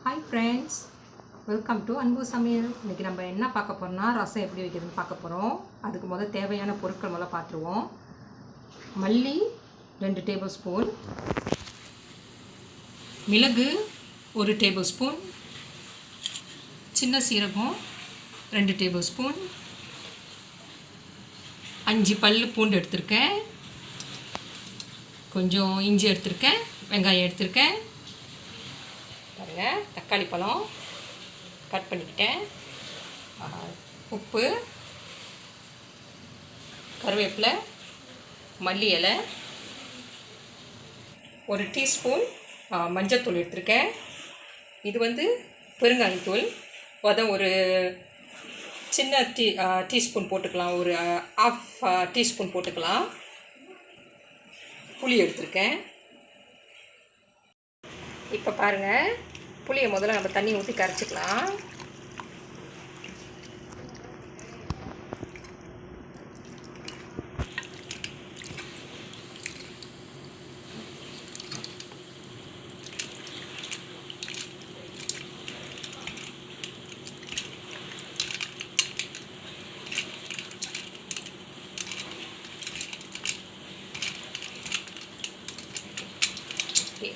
Hi friends, welcome to அன்பு சமையல். இன்றைக்கி நம்ம என்ன பார்க்க போகிறோம்னா ரசம் எப்படி வைக்கிறதுன்னு பார்க்க போகிறோம். அதுக்கு தேவையான பொருட்கள் பார்த்துருவோம். மல்லி 2 டேபிள் ஸ்பூன், மிளகு 1 டேபிள் ஸ்பூன், சின்ன சீரகம் 2 டேபிள் ஸ்பூன், 5 பல் பூண்டு எடுத்திருக்கேன், கொஞ்சம் இஞ்சி எடுத்திருக்கேன், வெங்காயம் எடுத்திருக்கேன், பாருங்கள் தக்காளி பழம் கட் பண்ணிக்கிட்டேன், உப்பு, கருவேப்பிலை, மல்லி இலை, 1 டீஸ்பூன் மஞ்சள்தூள் எடுத்திருக்கேன். இது பெருங்காயத்தூள் ஒரு சின்ன டீஸ்பூன் போட்டுக்கலாம், ஒரு ½ டீஸ்பூன் போட்டுக்கலாம். புளி எடுத்திருக்கேன். இப்போ பாருங்கள், புளியை முதல்ல நம்ம தண்ணி ஊற்றி கரைச்சிக்கலாம்.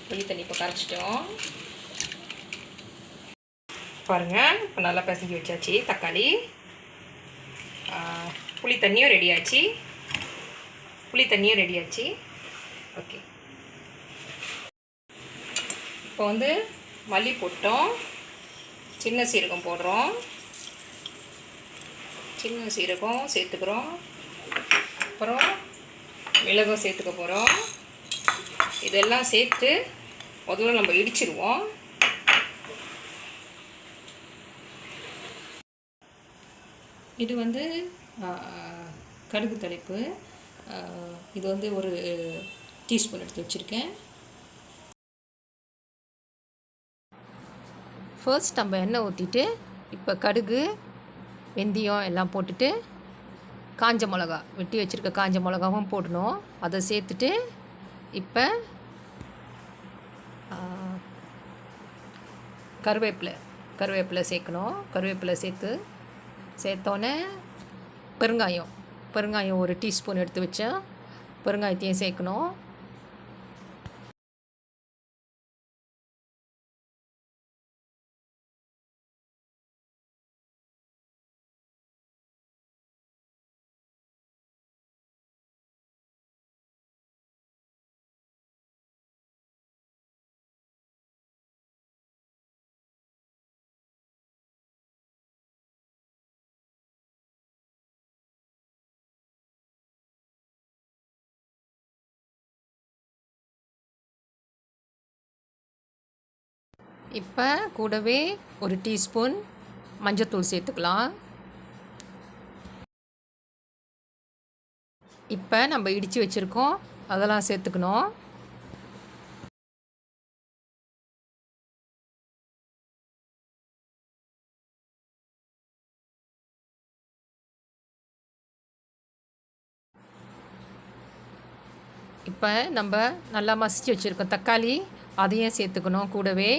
புளி தண்ணி இப்போ கரைச்சிட்டோம். பாருங்கள், இப்போ நல்லா பிசைஞ்சு வச்சாச்சு. தக்காளி, புளி தண்ணியும் ரெடி ஆச்சு. ஓகே, இப்போ மல்லி போட்டோம், சின்ன சீரகம் போடுறோம், சின்ன சீரகம் சேர்த்துக்கிறோம், அப்புறம் மிளகும் சேர்த்துக்க போகிறோம். இதெல்லாம் சேர்த்து முதல்ல நம்ம இடிச்சிடுவோம். இது கடுகு தலைப்பு. இது ஒரு டீஸ்பூன் எடுத்து வச்சுருக்கேன். ஃபர்ஸ்ட் நம்ம எண்ணெய் ஊற்றிட்டு இப்போ கடுகு, வெந்தயம் எல்லாம் போட்டுட்டு காஞ்ச மிளகா, வெட்டி வச்சுருக்க காஞ்ச மிளகாவும் போடணும். அதை சேர்த்துட்டு இப்போ கருவேப்பிலை சேர்க்கணும். கருவேப்பிலை சேர்த்தோன்னே பெருங்காயம் 1 டீஸ்பூன் எடுத்து வச்சேன். பெருங்காயத்தையும் சேர்க்கணும். இப்போ கூடவே 1 டீஸ்பூன் மஞ்சள்தூள் சேர்த்துக்கலாம். இப்போ நம்ம இடித்து வச்சுருக்கோம், அதெல்லாம் சேர்த்துக்கணும். இப்போ நம்ம நல்லா மசிச்சு வச்சுருக்கோம் தக்காளி, அதையும் சேர்த்துக்கணும் கூடவே.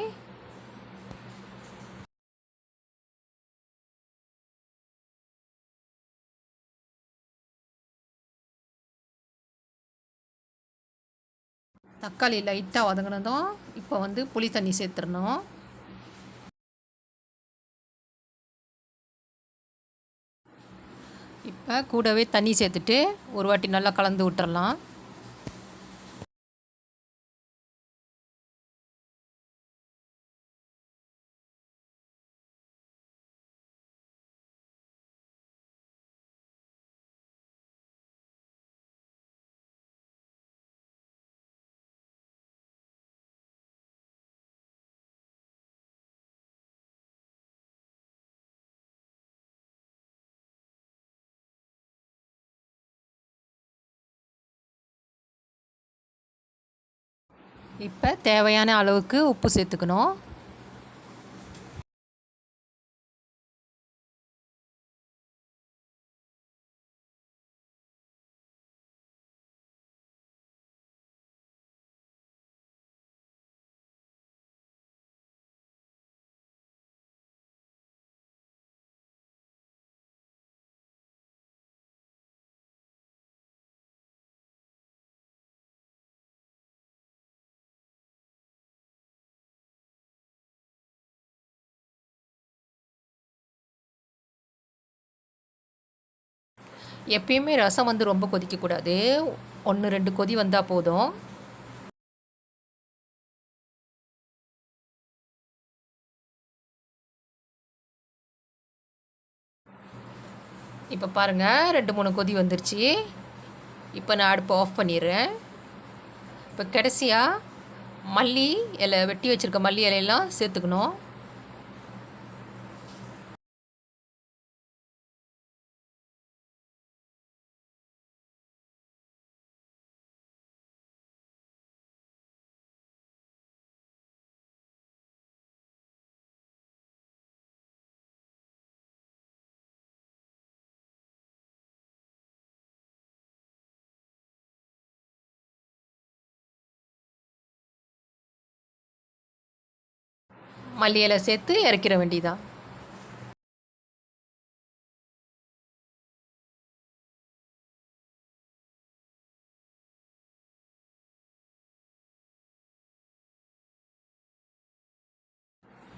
தக்காளி லைட்டாக வதங்கினதும் இப்போ புளி தண்ணி சேர்த்துடணும். இப்போ கூடவே தண்ணி சேர்த்துட்டு ஒரு வாட்டி நல்லா கலந்து விட்டுறலாம். இப்போ தேவையான அளவுக்கு உப்பு சேர்த்துக்கணும். எப்பயுமே ரசம் வந்து ரொம்ப கொதிக்கக்கூடாது. 1, 2 கொதி வந்தால் போதும். இப்போ பாருங்கள் 2, 3 கொதி வந்துருச்சு. இப்போ நான் அடுப்பை ஆஃப் பண்ணிடுறேன். இப்போ கடைசியாக மல்லி இலை, வெட்டி வச்சுருக்க மல்லி இலையெல்லாம் சேர்த்துக்கணும். மல்லி இலை சேர்த்து இறக்கிற வேண்டியதான்.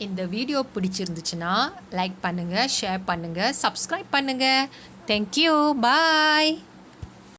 இந்த வீடியோ பிடிச்சிருந்துச்சுன்னா லைக் பண்ணுங்கள், ஷேர் பண்ணுங்கள், சப்ஸ்கிரைப் பண்ணுங்கள். தேங்க்யூ, பாய்.